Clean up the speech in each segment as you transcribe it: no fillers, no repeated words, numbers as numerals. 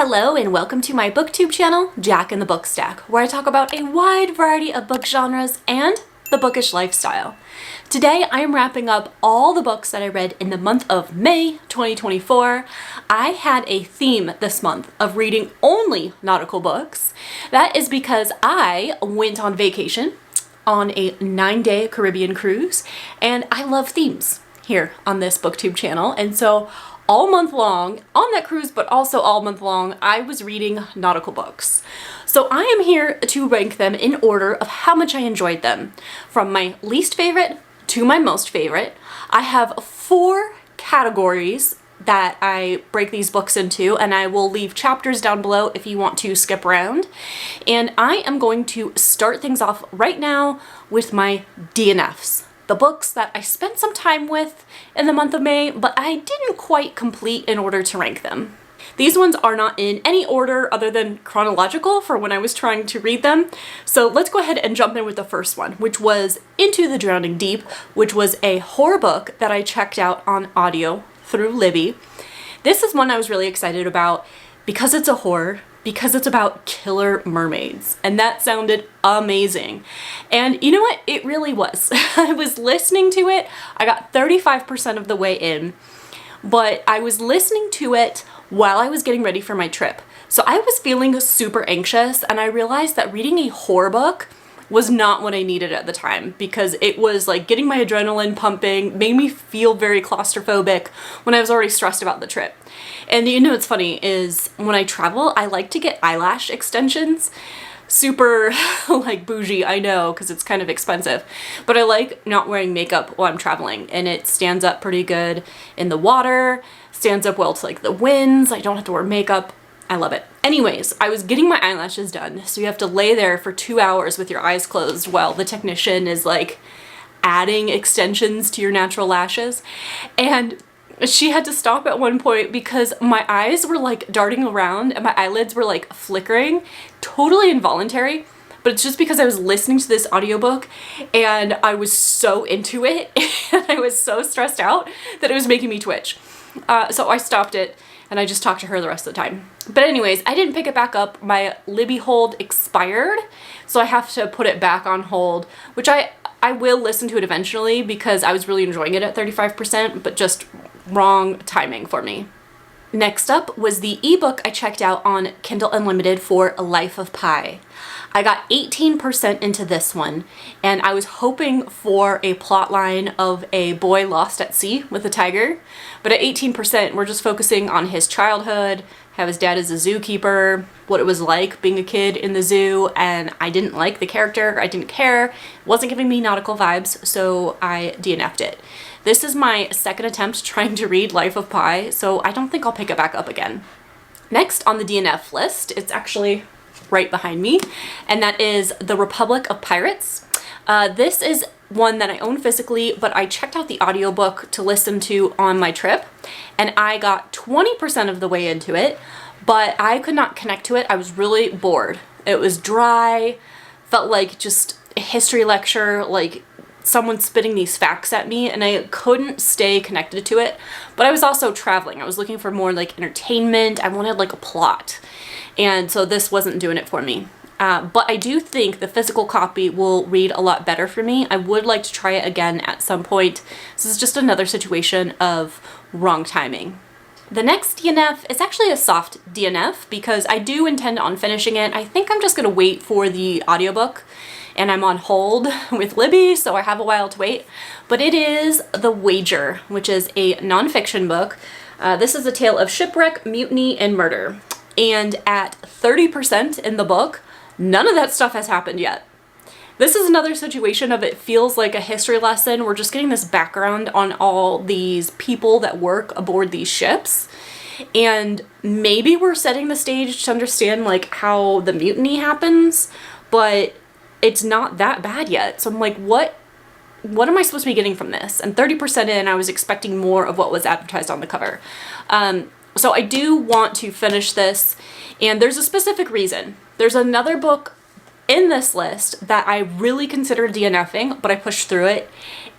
Hello and welcome to my booktube channel, Jack and the Book Stack, where I talk about a wide variety of book genres and the bookish lifestyle. Today I am wrapping up all the books that I read in the month of May 2024. I had a theme this month of reading only nautical books. That is because I went on vacation on a 9-day Caribbean cruise, and I love themes here on this booktube channel, and so all month long on that cruise, but also all month long, I was reading nautical books. So I am here to rank them in order of how much I enjoyed them, from my least favorite to my most favorite. I have 4 categories that I break these books into, and I will leave chapters down below if you want to skip around. And I am going to start things off right now with my DNFs. The books that I spent some time with in the month of May, but I didn't quite complete in order to rank them. These ones are not in any order other than chronological for when I was trying to read them. So let's go ahead and jump in with the first one, which was Into the Drowning Deep, which was a horror book that I checked out on audio through Libby. This is one I was really excited about because it's a horror, because it's about killer mermaids, and that sounded amazing. And you know what? It really was. I was listening to it. I got 35% of the way in, but I was listening to it while I was getting ready for my trip. So I was feeling super anxious, and I realized that reading a horror book was not what I needed at the time, because it was like getting my adrenaline pumping, made me feel very claustrophobic when I was already stressed about the trip. And you know what's funny is when I travel, I like to get eyelash extensions. Super like bougie, I know, because it's kind of expensive, but I like not wearing makeup while I'm traveling, and it stands up pretty good in the water, stands up well to like the winds. I don't have to wear makeup. I love it. Anyways, I was getting my eyelashes done, so you have to lay there for 2 hours with your eyes closed while the technician is like adding extensions to your natural lashes. And she had to stop at one point because my eyes were like darting around and my eyelids were like flickering, totally involuntary, but it's just because I was listening to this audiobook and I was so into it and I was so stressed out that it was making me twitch. So I stopped it and I just talked to her the rest of the time. But anyways, I didn't pick it back up. My Libby hold expired, so I have to put it back on hold, which I will listen to it eventually because I was really enjoying it at 35%, but just wrong timing for me. Next up was the ebook I checked out on Kindle Unlimited for Life of Pi. I got 18% into this one, and I was hoping for a plot line of a boy lost at sea with a tiger, but at 18% we're just focusing on his childhood, how his dad is a zookeeper, what it was like being a kid in the zoo, and I didn't like the character, I didn't care, it wasn't giving me nautical vibes, so I DNF'd it. This is my second attempt trying to read Life of Pi, so I don't think I'll pick it back up again. Next on the DNF list, it's actually right behind me, and that is The Republic of Pirates. This is one that I own physically, but I checked out the audiobook to listen to on my trip, and I got 20% of the way into it, but I could not connect to it. I was really bored. It was dry, felt like just a history lecture, like someone spitting these facts at me, and I couldn't stay connected to it. But I was also traveling. I was looking for more like entertainment. I wanted like a plot. And so this wasn't doing it for me. But I do think the physical copy will read a lot better for me. I would like to try it again at some point. This is just another situation of wrong timing. The next DNF is actually a soft DNF because I do intend on finishing it. I think I'm just going to wait for the audiobook, and I'm on hold with Libby, so I have a while to wait. But it is The Wager, which is a nonfiction book. This is a tale of shipwreck, mutiny, and murder. And at 30% in the book, none of that stuff has happened yet. This is another situation of it feels like a history lesson. We're just getting this background on all these people that work aboard these ships. And maybe we're setting the stage to understand like how the mutiny happens, but it's not that bad yet. So I'm like, what am I supposed to be getting from this? And 30% in, I was expecting more of what was advertised on the cover. So I do want to finish this, and there's a specific reason. There's another book in this list that I really considered DNFing, but I pushed through it,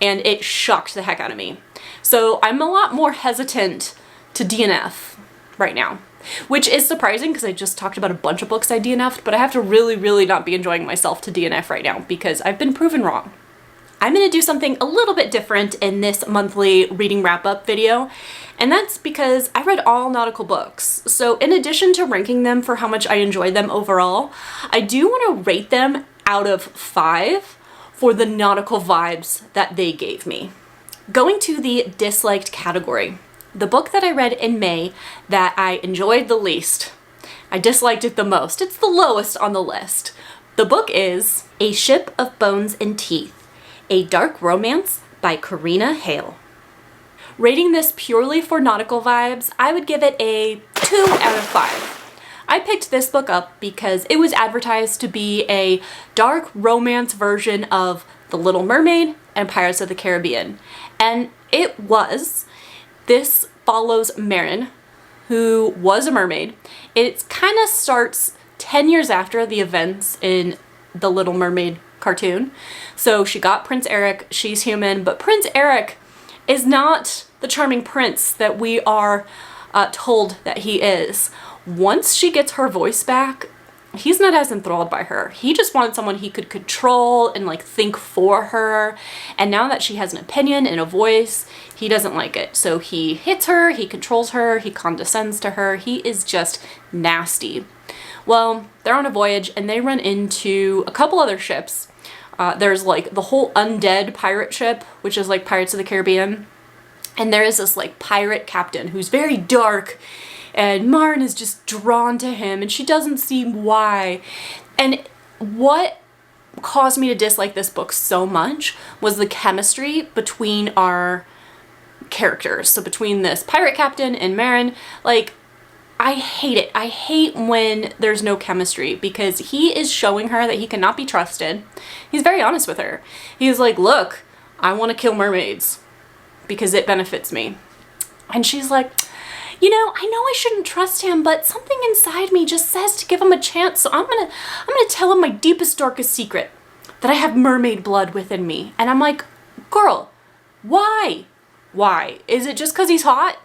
and it shocked the heck out of me. So I'm a lot more hesitant to DNF right now. which is surprising because I just talked about a bunch of books I DNF'd, but I have to really not be enjoying myself to DNF right now because I've been proven wrong. I'm going to do something a little bit different in this monthly reading wrap-up video, and that's because I read all nautical books. So in addition to ranking them for how much I enjoyed them overall, I do want to rate them out of 5 for the nautical vibes that they gave me. Going to the disliked category, the book that I read in May that I enjoyed the least, I disliked it the most, it's the lowest on the list. The book is A Ship of Bones and Teeth, A Dark Romance by Karina Hale. Rating this purely for nautical vibes, I would give it a 2 out of 5. I picked this book up because it was advertised to be a dark romance version of The Little Mermaid and Pirates of the Caribbean. And it was. This follows Marin, who was a mermaid. It kind of starts 10 years after the events in The Little Mermaid cartoon. So she got Prince Eric, she's human, but Prince Eric is not the charming prince that we are told that he is. Once she gets her voice back, he's not as enthralled by her. He just wanted someone he could control and like think for her. And now that she has an opinion and a voice, he doesn't like it. So he hits her, he controls her, he condescends to her. He is just nasty. Well, they're on a voyage and they run into a couple other ships. There's like the whole undead pirate ship, which is like Pirates of the Caribbean. And there is this like pirate captain who's very dark, and Marin is just drawn to him and she doesn't see why. And what caused me to dislike this book so much was the chemistry between our characters. So between this pirate captain and Marin, like, I hate it. I hate when there's no chemistry because he is showing her that he cannot be trusted. He's very honest with her. He's like, look, I want to kill mermaids because it benefits me. And she's like, you know I shouldn't trust him, but something inside me just says to give him a chance. So I'm gonna tell him my deepest, darkest secret, that I have mermaid blood within me. And I'm like, girl, why? Why? Is it just because he's hot?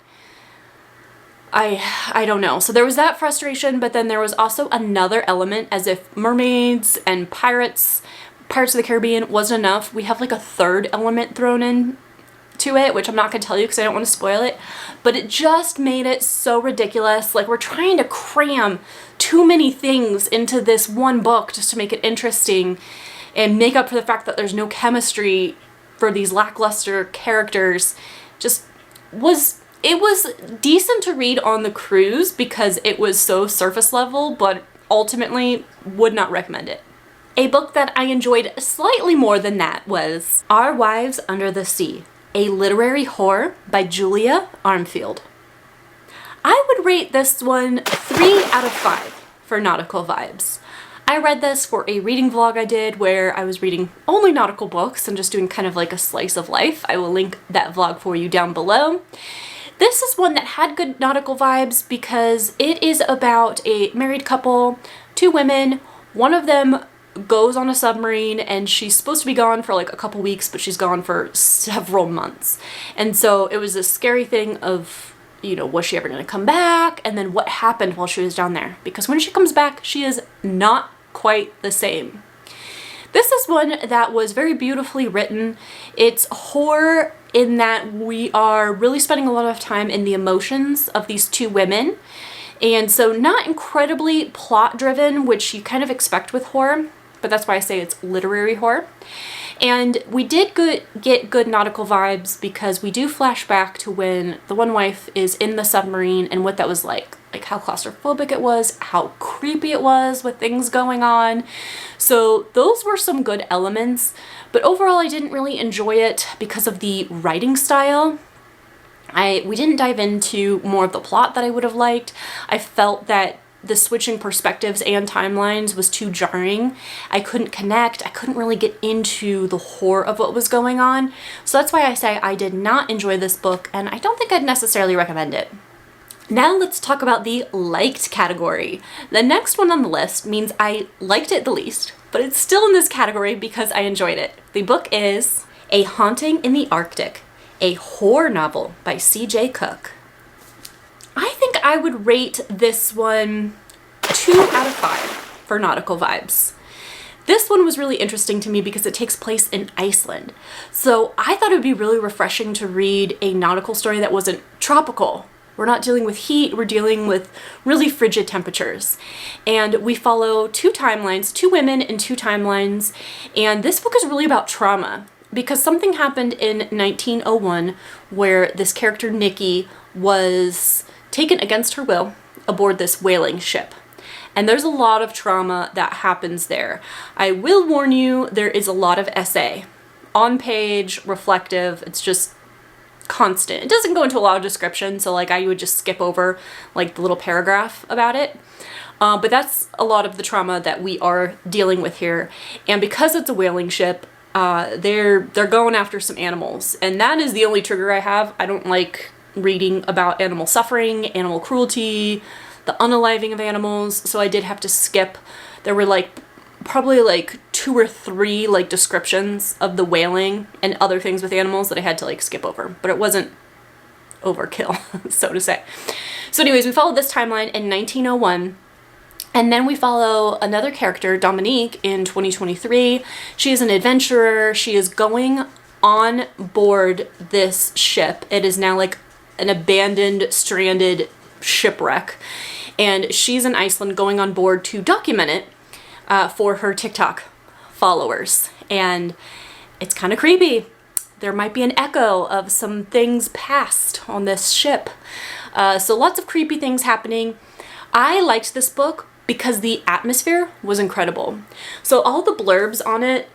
I don't know. So there was that frustration, but then there was also another element, as if mermaids and Pirates of the Caribbean wasn't enough. We have like a third element thrown in to it, which I'm not going to tell you because I don't want to spoil it, but it just made it so ridiculous. Like, we're trying to cram too many things into this one book just to make it interesting and make up for the fact that there's no chemistry for these lackluster characters. It was decent to read on the cruise because it was so surface level, but ultimately would not recommend it. A book that I enjoyed slightly more than that was Our Wives Under the Sea, a literary horror by Julia Armfield. I would rate this one 3 out of 5 for nautical vibes. I read this for a reading vlog I did where I was reading only nautical books and just doing kind of like a slice of life. I will link that vlog for you down below. This is one that had good nautical vibes because it is about a married couple, 2 women. One of them goes on a submarine and she's supposed to be gone for like a couple weeks, but she's gone for several months. And so it was this scary thing of, you know, was she ever going to come back? And then what happened while she was down there? Because when she comes back, she is not quite the same. This is one that was very beautifully written. It's horror in that we are really spending a lot of time in the emotions of these 2 women. And so not incredibly plot driven, which you kind of expect with horror, but that's why I say it's literary horror. And we did get good nautical vibes because we do flash back to when the one wife is in the submarine and what that was like how claustrophobic it was, how creepy it was with things going on. So those were some good elements, but overall I didn't really enjoy it because of the writing style. We didn't dive into more of the plot that I would have liked. I felt that the switching perspectives and timelines was too jarring. I couldn't connect. I couldn't really get into the horror of what was going on. So that's why I say I did not enjoy this book, and I don't think I'd necessarily recommend it. Now let's talk about the liked category. The next one on the list means I liked it the least, but it's still in this category because I enjoyed it. The book is A Haunting in the Arctic, a horror novel by C.J. Cook. I think I would rate this one 2 out of 5 for nautical vibes. This one was really interesting to me because it takes place in Iceland. So I thought it would be really refreshing to read a nautical story that wasn't tropical. We're not dealing with heat, we're dealing with really frigid temperatures. And we follow 2 timelines, 2 women in 2 timelines. And this book is really about trauma because something happened in 1901 where this character Nikki was taken against her will aboard this whaling ship. And there's a lot of trauma that happens there. I will warn you, there is a lot of essay. On page, reflective, it's just constant. It doesn't go into a lot of description, so like I would just skip over like the little paragraph about it. But that's a lot of the trauma that we are dealing with here. And because it's a whaling ship, they're going after some animals. And that is the only trigger I have. I don't like reading about animal suffering, animal cruelty, the unaliving of animals, so I did have to skip. There were like probably like 2 or 3 like descriptions of the whaling and other things with animals that I had to like skip over, but it wasn't overkill, so to say. So anyways, we followed this timeline in 1901, and then we follow another character, Dominique, in 2023. She is an adventurer. She is going on board this ship. It is now like an abandoned, stranded shipwreck. And she's in Iceland going on board to document it for her TikTok followers. And it's kind of creepy. There might be an echo of some things past on this ship. So lots of creepy things happening. I liked this book because the atmosphere was incredible. So all the blurbs on it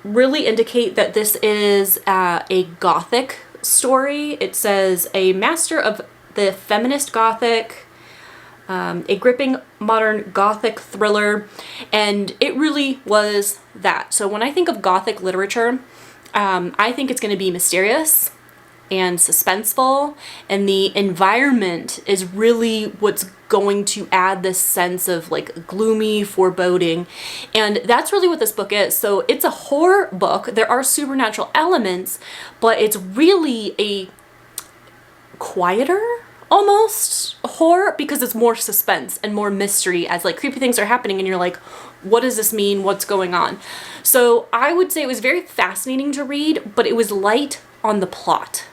really indicate that this is a Gothic story. It says a master of the feminist Gothic, a gripping modern Gothic thriller, and it really was that. So when I think of Gothic literature, I think it's going to be mysterious and suspenseful, and the environment is really what's going to add this sense of like gloomy foreboding, and that's really what this book is. So it's a horror book. There are supernatural elements, but it's really a quieter almost horror because it's more suspense and more mystery as like creepy things are happening and you're like, what does this mean? What's going on? So I would say it was very fascinating to read, but it was light on the plot.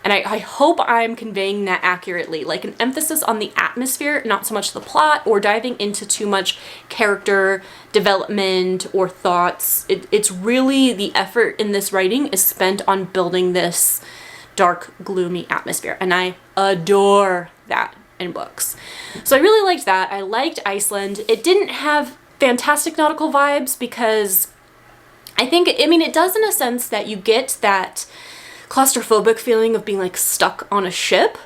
And I hope I'm conveying that accurately, like an emphasis on the atmosphere, not so much the plot or diving into too much character development or thoughts. It's really the effort in this writing is spent on building this dark, gloomy atmosphere, and I adore that in books. So I really liked that. I liked Iceland. It didn't have fantastic nautical vibes because I mean, it does in a sense that you get that claustrophobic feeling of being like stuck on a ship,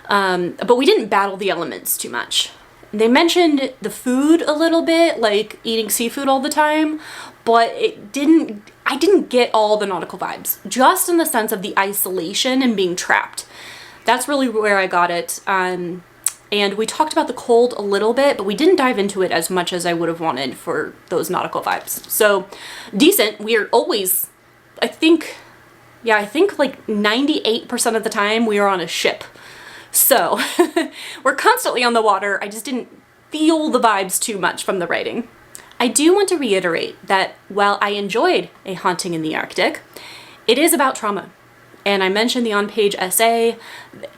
but we didn't battle the elements too much. They mentioned the food a little bit, like eating seafood all the time, but I didn't get all the nautical vibes, just in the sense of the isolation and being trapped. That's really where I got it. And we talked about the cold a little bit, but we didn't dive into it as much as I would have wanted for those nautical vibes. So decent. We are always, I think like 98% of the time we are on a ship. So we're constantly on the water. I just didn't feel the vibes too much from the writing. I do want to reiterate that while I enjoyed A Haunting in the Arctic, it is about trauma. And I mentioned the on-page essay,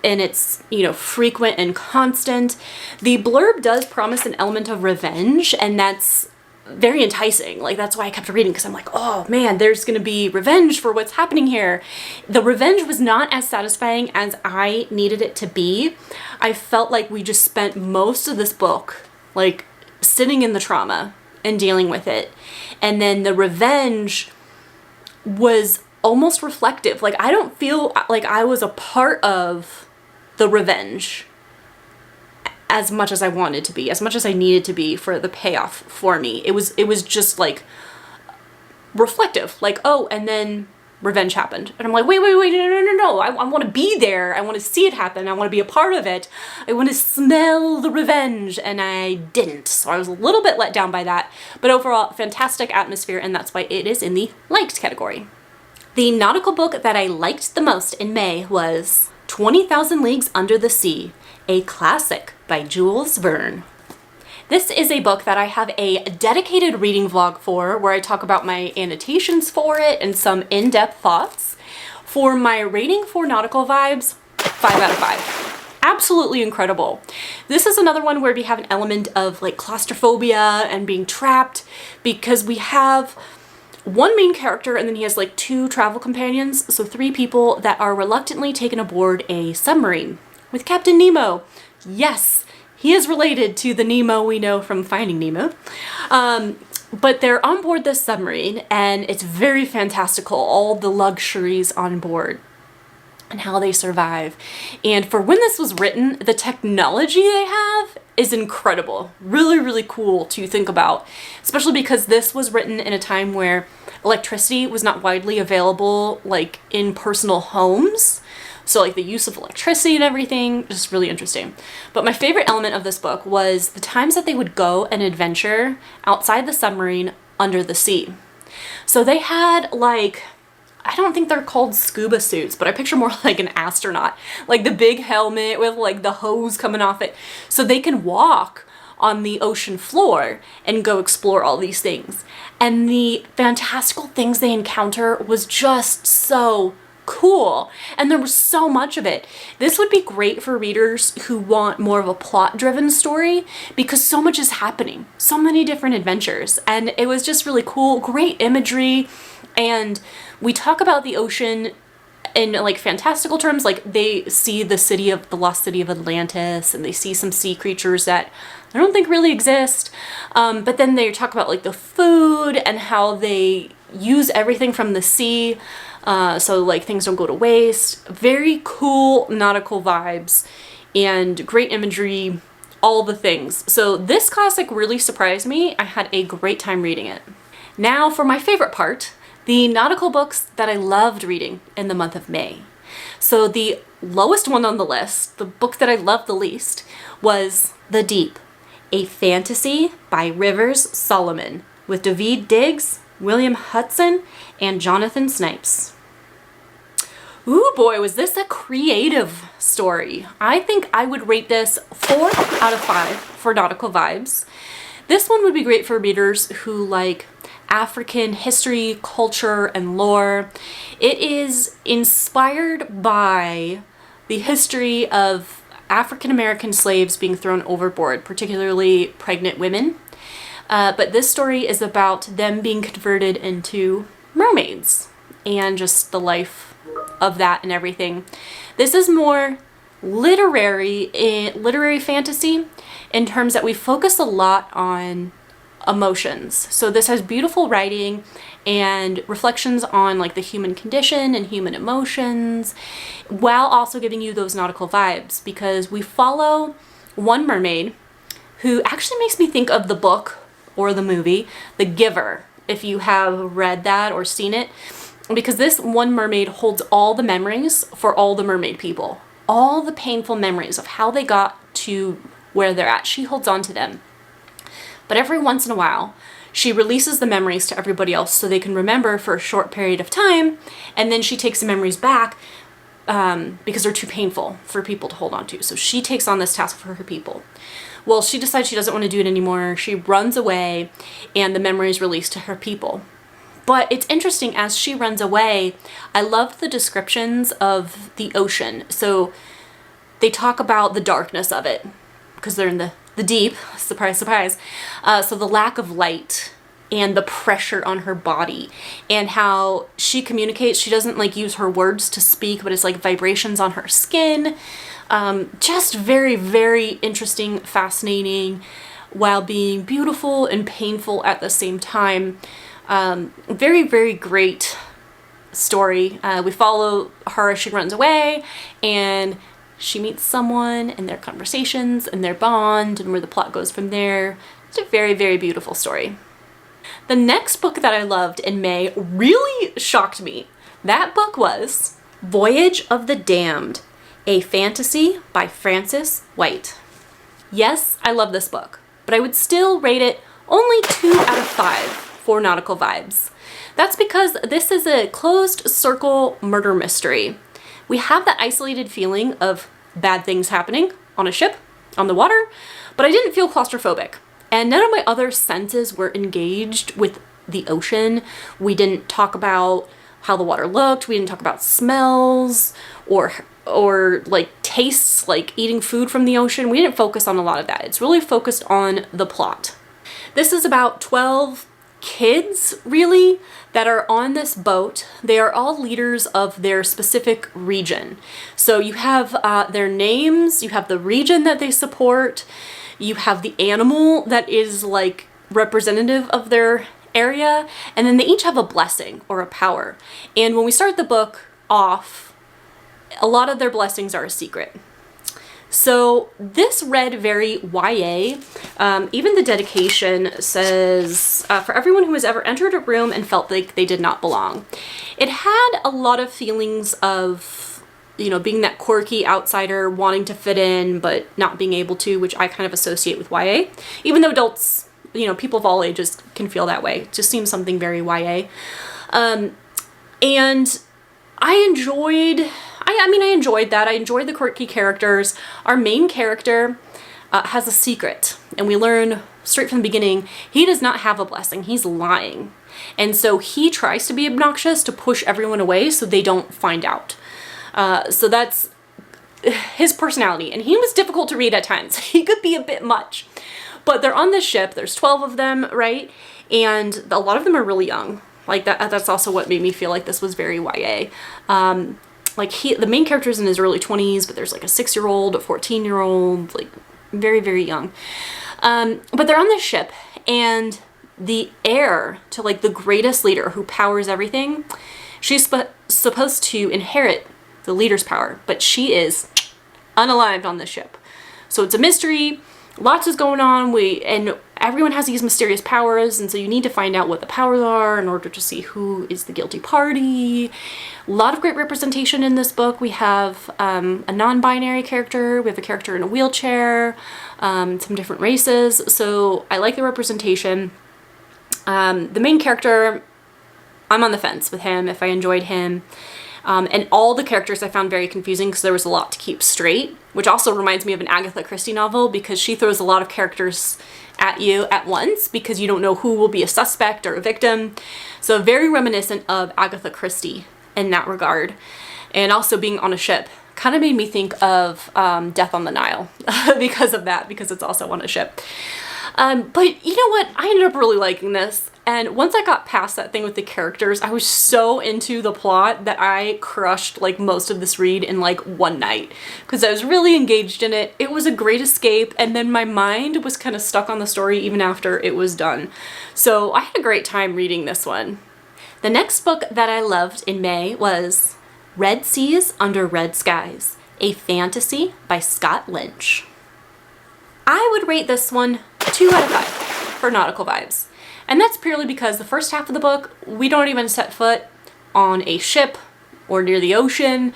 and it's, frequent and constant. The blurb does promise an element of revenge, and that's very enticing. Like, that's why I kept reading, because I'm like, oh man, there's going to be revenge for what's happening here. The revenge was not as satisfying as I needed it to be. I felt like we just spent most of this book, like, sitting in the trauma and dealing with it. And then the revenge was almost reflective. Like, I don't feel like I was a part of the revenge as much as I wanted to be, as much as I needed to be for the payoff for me. It was just like reflective, like, oh, and then revenge happened. And I'm like, wait, no. I want to be there. I want to see it happen. I want to be a part of it. I want to smell the revenge. And I didn't. So I was a little bit let down by that. But overall, fantastic atmosphere. And that's why it is in the liked category. The nautical book that I liked the most in May was 20,000 Leagues Under the Sea, a classic by Jules Verne. This is a book that I have a dedicated reading vlog for, where I talk about my annotations for it and some in-depth thoughts. For my rating for nautical vibes, 5 out of 5. Absolutely incredible. This is another one where we have an element of like claustrophobia and being trapped, because we have one main character and then he has like 2 travel companions, so 3 people that are reluctantly taken aboard a submarine with Captain Nemo. Yes, he is related to the Nemo we know from Finding Nemo. But they're on board this submarine and it's very fantastical, all the luxuries on board and how they survive. And for when this was written, the technology they have is incredible. Really, really cool to think about, especially because this was written in a time where electricity was not widely available, like in personal homes. So like the use of electricity and everything, just really interesting. But my favorite element of this book was the times that they would go and adventure outside the submarine under the sea. So they had like, I don't think they're called scuba suits, but I picture more like an astronaut, like the big helmet with like the hose coming off it. So they can walk on the ocean floor and go explore all these things. And the fantastical things they encounter was just so cool, and there was so much of it. This would be great for readers who want more of a plot-driven story, because so much is happening, so many different adventures, and it was just really cool, great imagery. And we talk about the ocean in like fantastical terms, like they see the lost city of Atlantis, and they see some sea creatures that I don't think really exist. But then they talk about like the food and how they use everything from the sea, so like things don't go to waste. Very cool nautical vibes and great imagery, all the things. So this classic really surprised me. I had a great time reading it. Now for my favorite part, the nautical books that I loved reading in the month of May. So the lowest one on the list, the book that I loved the least, was The Deep, a fantasy by Rivers Solomon, with David Diggs, William Hudson, and Jonathan Snipes. Ooh boy, was this a creative story. I think I would rate this 4 out of 5 for nautical vibes. This one would be great for readers who like African history, culture, and lore. It is inspired by the history of African American slaves being thrown overboard, particularly pregnant women. But this story is about them being converted into mermaids and just the life of that and everything. This is more literary fantasy in terms that we focus a lot on emotions. So this has beautiful writing and reflections on like the human condition and human emotions, while also giving you those nautical vibes, because we follow one mermaid who actually makes me think of the book or the movie The Giver, if you have read that or seen it, because this one mermaid holds all the memories for all the mermaid people, all the painful memories of how they got to where they're at. She holds on to them. But every once in a while, she releases the memories to everybody else so they can remember for a short period of time, and then she takes the memories back because they're too painful for people to hold on to. So she takes on this task for her people. Well, she decides she doesn't want to do it anymore. She runs away, and the memory is released to her people. But it's interesting, as she runs away, I love the descriptions of the ocean. So they talk about the darkness of it, because they're in the deep, surprise, surprise. So the lack of light and the pressure on her body, and how she communicates. She doesn't like use her words to speak, but it's like vibrations on her skin. Just very, very interesting, fascinating, while being beautiful and painful at the same time. Very, very great story. We follow her as she runs away, and she meets someone, and their conversations and their bond, and where the plot goes from there. It's a very, very beautiful story. The next book that I loved in May really shocked me. That book was Voyage of the Damned, a fantasy by Frances White. Yes, I love this book, but I would still rate it only 2 out of 5 for nautical vibes. That's because this is a closed circle murder mystery. We have that isolated feeling of bad things happening on a ship, on the water, but I didn't feel claustrophobic. And none of my other senses were engaged with the ocean. We didn't talk about how the water looked. We didn't talk about smells or like tastes, like eating food from the ocean. We didn't focus on a lot of that. It's really focused on the plot. This is about 12 kids, really, that are on this boat. They are all leaders of their specific region. So you have their names, you have the region that they support, you have the animal that is like representative of their area, and then they each have a blessing or a power. And when we start the book off, a lot of their blessings are a secret. So this read very YA. Even the dedication says, for everyone who has ever entered a room and felt like they did not belong. It had a lot of feelings of, you know, being that quirky outsider, wanting to fit in, but not being able to, which I kind of associate with YA. Even though adults, you know, people of all ages can feel that way. It just seems something very YA. And I enjoyed that. I enjoyed the quirky characters. Our main character has a secret, and we learn straight from the beginning, he does not have a blessing. He's lying. And so he tries to be obnoxious to push everyone away so they don't find out. So that's his personality, and he was difficult to read at times. He could be a bit much. But they're on this ship. There's 12 of them, right? And a lot of them are really young. Like that's also what made me feel like this was very YA. Like the main character's in his early 20s, but there's like a 6-year-old, a 14-year-old, like very, very young. But they're on this ship, and the heir to like the greatest leader who powers everything, she's supposed to inherit the leader's power, but she is unalived on the ship. So it's a mystery. Lots is going on. And everyone has these mysterious powers, and so you need to find out what the powers are in order to see who is the guilty party. A lot of great representation in this book. We have a non-binary character, we have a character in a wheelchair, some different races, so I like the representation. The main character, I'm on the fence with him, if I enjoyed him. And all the characters I found very confusing because there was a lot to keep straight, which also reminds me of an Agatha Christie novel because she throws a lot of characters at you at once because you don't know who will be a suspect or a victim. So very reminiscent of Agatha Christie in that regard. And also being on a ship kind of made me think of Death on the Nile because of that, because it's also on a ship. But you know what? I ended up really liking this. And once I got past that thing with the characters, I was so into the plot that I crushed like most of this read in like one night because I was really engaged in it. It was a great escape, and then my mind was kind of stuck on the story even after it was done. So I had a great time reading this one. The next book that I loved in May was Red Seas Under Red Skies, a fantasy by Scott Lynch. I would rate this one 2 out of 5 for nautical vibes. And that's purely because the first half of the book, we don't even set foot on a ship or near the ocean.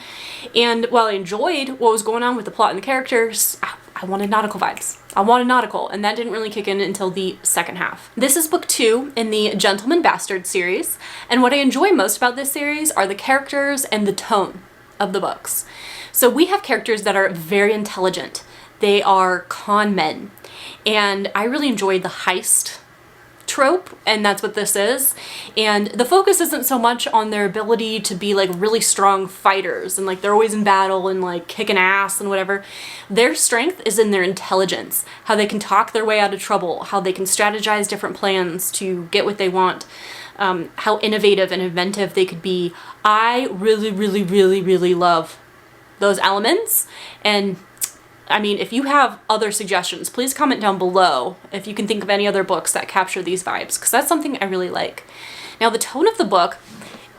And while I enjoyed what was going on with the plot and the characters, I wanted nautical vibes. I wanted nautical, and that didn't really kick in until the second half. This is book 2 in the Gentleman Bastard series. And what I enjoy most about this series are the characters and the tone of the books. So we have characters that are very intelligent. They are con men. And I really enjoyed the heist trope, and that's what this is. And the focus isn't so much on their ability to be like really strong fighters and like they're always in battle and like kicking ass and whatever. Their strength is in their intelligence, how they can talk their way out of trouble, how they can strategize different plans to get what they want, how innovative and inventive they could be. I really, really, really, really love those elements. And I mean, if you have other suggestions, please comment down below if you can think of any other books that capture these vibes, because that's something I really like. Now, the tone of the book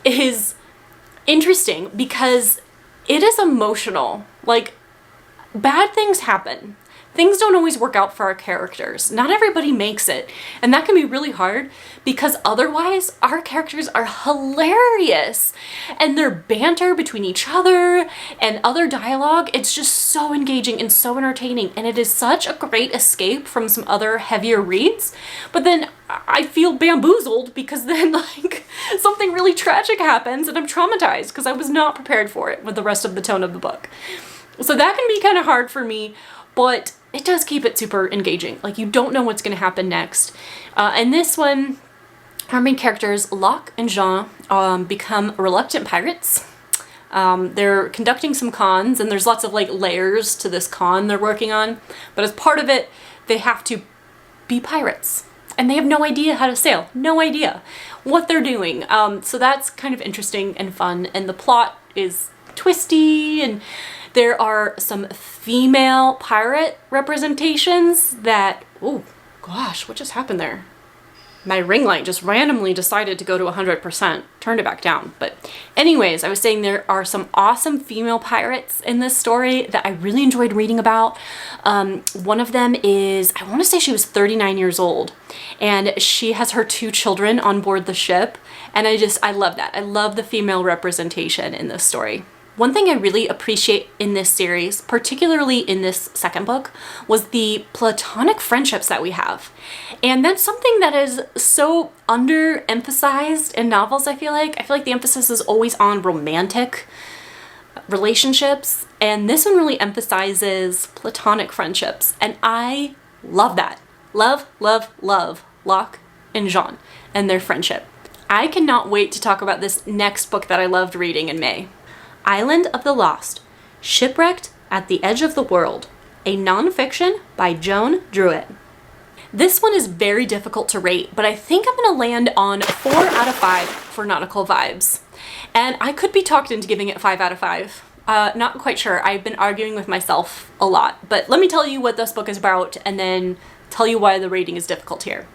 is interesting because it is emotional. Like, bad things happen. Things don't always work out for our characters. Not everybody makes it. And that can be really hard because otherwise our characters are hilarious. And their banter between each other and other dialogue, it's just so engaging and so entertaining. And it is such a great escape from some other heavier reads. But then I feel bamboozled because then like something really tragic happens and I'm traumatized because I was not prepared for it with the rest of the tone of the book. So that can be kind of hard for me. but it does keep it super engaging. Like, you don't know what's going to happen next. And this one, our main characters, Locke and Jean, become reluctant pirates. They're conducting some cons, and there's lots of like layers to this con they're working on. But as part of it, they have to be pirates. And they have no idea how to sail. No idea what they're doing. So that's kind of interesting and fun. And the plot is twisty, and there are some female pirate representations that, oh gosh, what just happened there? My ring light just randomly decided to go to 100%, turned it back down. But anyways, I was saying there are some awesome female pirates in this story that I really enjoyed reading about. One of them is, I want to say she was 39 years old, and she has her 2 children on board the ship. And I love that. I love the female representation in this story. One thing I really appreciate in this series, particularly in this second book, was the platonic friendships that we have. And that's something that is so underemphasized in novels, I feel like. I feel like the emphasis is always on romantic relationships, and this one really emphasizes platonic friendships. And I love that. Love, love, love Locke and Jean and their friendship. I cannot wait to talk about this next book that I loved reading in May. Island of the Lost, Shipwrecked at the Edge of the World, a nonfiction by Joan Druitt. This one is very difficult to rate, but I think I'm going to land on 4 out of 5 for nautical vibes. And I could be talked into giving it 5 out of 5. Not quite sure. I've been arguing with myself a lot, but let me tell you what this book is about and then tell you why the rating is difficult here.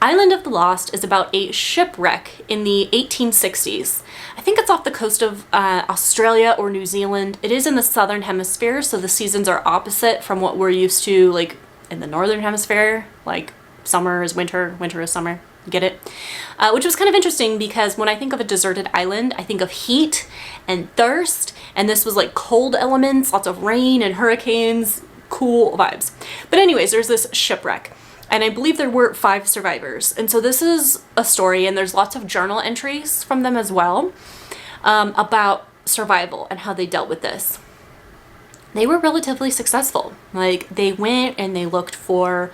Island of the Lost is about a shipwreck in the 1860s. I think it's off the coast of Australia or New Zealand. It is in the southern hemisphere, so the seasons are opposite from what we're used to, like in the northern hemisphere. Like summer is winter, winter is summer. Get it? Which was kind of interesting because when I think of a deserted island, I think of heat and thirst, and this was like cold elements, lots of rain and hurricanes, cool vibes. But anyways, there's this shipwreck. And I believe there were 5 survivors. And so this is a story, and there's lots of journal entries from them as well, about survival and how they dealt with this. They were relatively successful. Like, they went and they looked for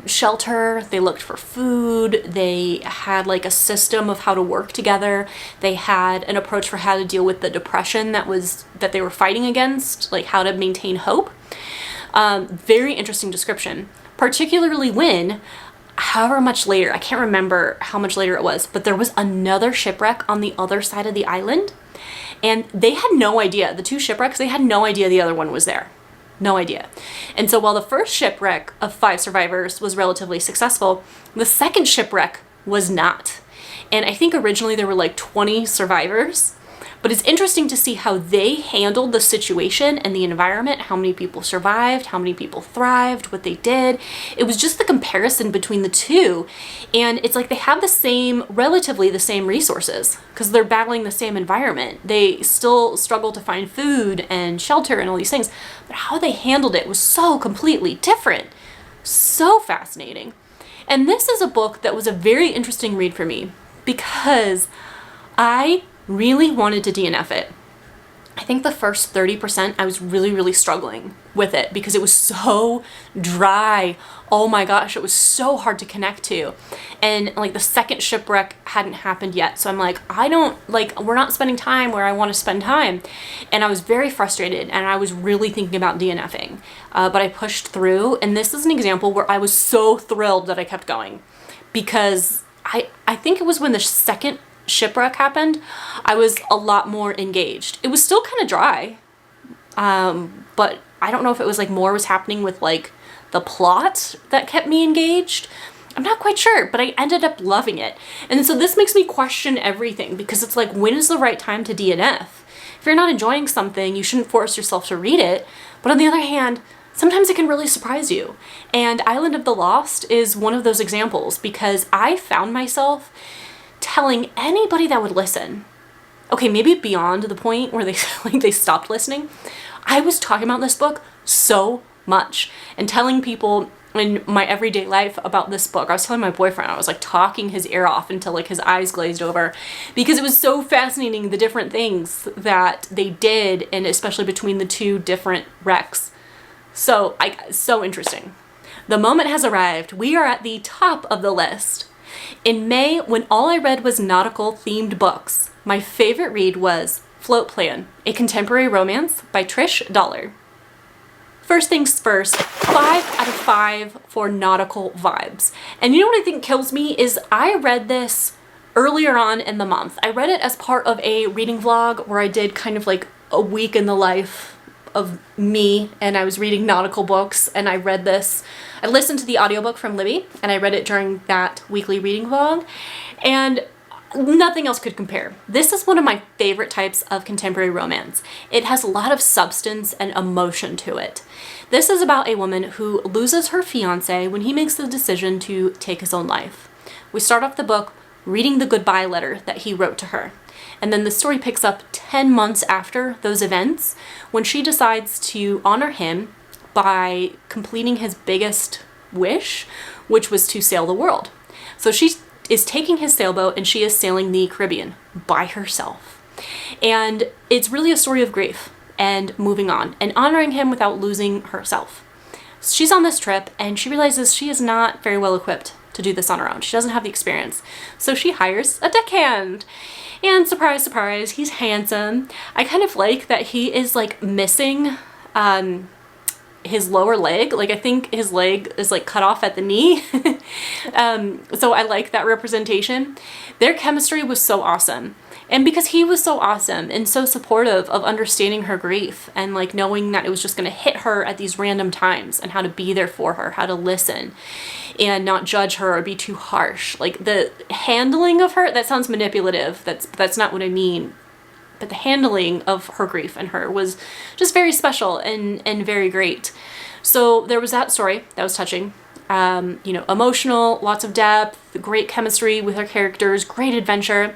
shelter, they looked for food, they had like a system of how to work together, they had an approach for how to deal with the depression that they were fighting against, like how to maintain hope. Very interesting description. Particularly when, however much later, I can't remember how much later it was, but there was another shipwreck on the other side of the island, and they had no idea, the 2 shipwrecks, they had no idea the other one was there. No idea. And so while the first shipwreck of 5 survivors was relatively successful, the second shipwreck was not. And I think originally there were like 20 survivors. But it's interesting to see how they handled the situation and the environment, how many people survived, how many people thrived, what they did. It was just the comparison between the 2. And it's like they have relatively the same resources because they're battling the same environment. They still struggle to find food and shelter and all these things. But how they handled it was so completely different. So fascinating. And this is a book that was a very interesting read for me because I really wanted to DNF it. I think the first 30% I was really struggling with it because it was so dry. Oh my gosh, it was so hard to connect to. And like the second shipwreck hadn't happened yet. So I'm like, we're not spending time where I want to spend time. And I was very frustrated and I was really thinking about DNFing. But I pushed through, and this is an example where I was so thrilled that I kept going because I think it was when the second shipwreck happened, I was a lot more engaged. It was still kind of dry, but I don't know if it was like more was happening with like the plot that kept me engaged. I'm not quite sure, but I ended up loving it. And so this makes me question everything because it's like, when is the right time to DNF? If you're not enjoying something, you shouldn't force yourself to read it. But on the other hand, sometimes it can really surprise you. And Island of the Lost is one of those examples because I found myself telling anybody that would listen, okay, maybe beyond the point where they stopped listening, I was talking about this book so much and telling people in my everyday life about this book. I was telling my boyfriend, I was like talking his ear off until like his eyes glazed over because it was so fascinating, the different things that they did, and especially between the 2 different wrecks. So interesting. The moment has arrived. We are at the top of the list. In May, when all I read was nautical themed books, my favorite read was Float Plan, a contemporary romance by Trish Dollar. First things first, 5 out of 5 for nautical vibes. And you know what I think kills me is I read this earlier on in the month. I read it as part of a reading vlog where I did kind of like a week in the life of me, and I was reading nautical books, and I read this. I listened to the audiobook from Libby, and I read it during that weekly reading vlog, and nothing else could compare. This is one of my favorite types of contemporary romance. It has a lot of substance and emotion to it. This is about a woman who loses her fiance when he makes the decision to take his own life. We start off the book reading the goodbye letter that he wrote to her. And then the story picks up 10 months after those events when she decides to honor him by completing his biggest wish, which was to sail the world. So she is taking his sailboat and she is sailing the Caribbean by herself. And it's really a story of grief and moving on and honoring him without losing herself. She's on this trip and she realizes she is not very well equipped to do this on her own. She doesn't have the experience. So she hires a deckhand. And surprise, surprise, he's handsome. I kind of like that he is like missing his lower leg. Like I think his leg is like cut off at the knee. So I like that representation. Their chemistry was so awesome. And because he was so awesome and so supportive of understanding her grief and like knowing that it was just going to hit her at these random times and how to be there for her, how to listen and not judge her or be too harsh. Like the handling of her, that sounds manipulative. That's not what I mean. But the handling of her grief and her was just very special and very great. So there was that story that was touching. You know, emotional, lots of depth, great chemistry with her characters, great adventure.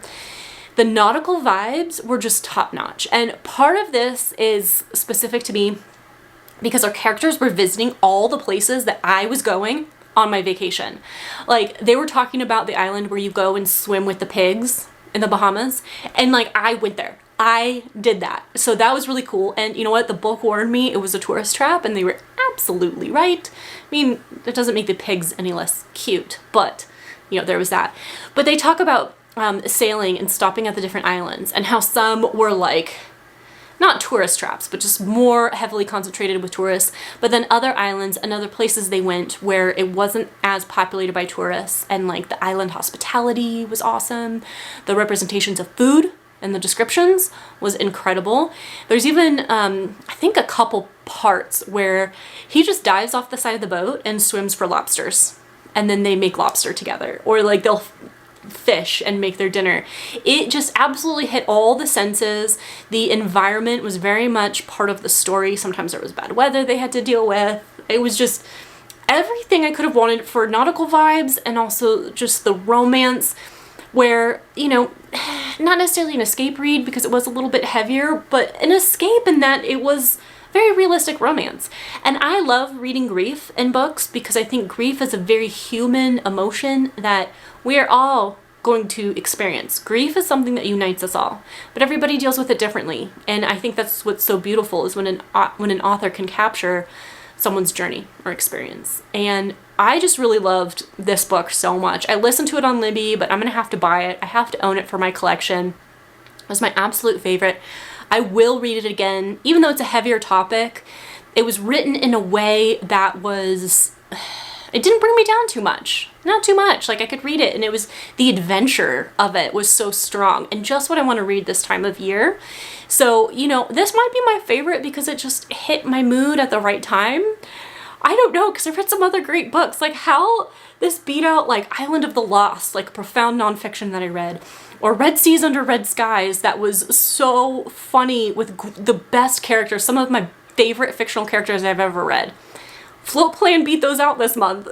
The nautical vibes were just top notch. And part of this is specific to me because our characters were visiting all the places that I was going on my vacation. Like they were talking about the island where you go and swim with the pigs in the Bahamas. And like I went there. I did that. So that was really cool. And you know what? The book warned me it was a tourist trap and they were absolutely right. I mean, it doesn't make the pigs any less cute, but you know, there was that. But they talk about sailing and stopping at the different islands and how some were like not tourist traps but just more heavily concentrated with tourists, but then other islands and other places they went where it wasn't as populated by tourists and like the island hospitality was awesome. The representations of food and the descriptions was incredible. There's even I think a couple parts where he just dives off the side of the boat and swims for lobsters and then they make lobster together, or like they'll fish and make their dinner. It just absolutely hit all the senses. The environment was very much part of the story. Sometimes there was bad weather they had to deal with. It was just everything I could have wanted for nautical vibes, and also just the romance where, you know, not necessarily an escape read because it was a little bit heavier, but an escape in that it was very realistic romance. And I love reading grief in books because I think grief is a very human emotion that we are all going to experience. Grief is something that unites us all, but everybody deals with it differently. And I think that's what's so beautiful is when an author can capture someone's journey or experience. And I just really loved this book so much. I listened to it on Libby, but I'm gonna have to buy it. I have to own it for my collection. It was my absolute favorite. I will read it again, even though it's a heavier topic. It was written in a way that was, it didn't bring me down too much. Not too much. Like I could read it and it was, the adventure of it was so strong and just what I want to read this time of year. So, you know, this might be my favorite because it just hit my mood at the right time. I don't know, because I've read some other great books. Like how this beat out like Island of the Lost, like profound nonfiction that I read. Or Red Seas Under Red Skies, that was so funny with the best characters, some of my favorite fictional characters I've ever read. Float Plan beat those out this month.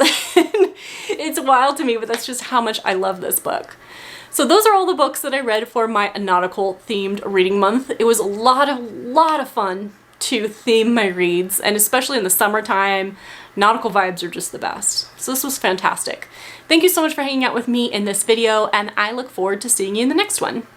It's wild to me, but that's just how much I love this book. So those are all the books that I read for my nautical themed reading month. It was a lot of fun to theme my reads, and especially in the summertime, nautical vibes are just the best. So this was fantastic. Thank you so much for hanging out with me in this video, and I look forward to seeing you in the next one.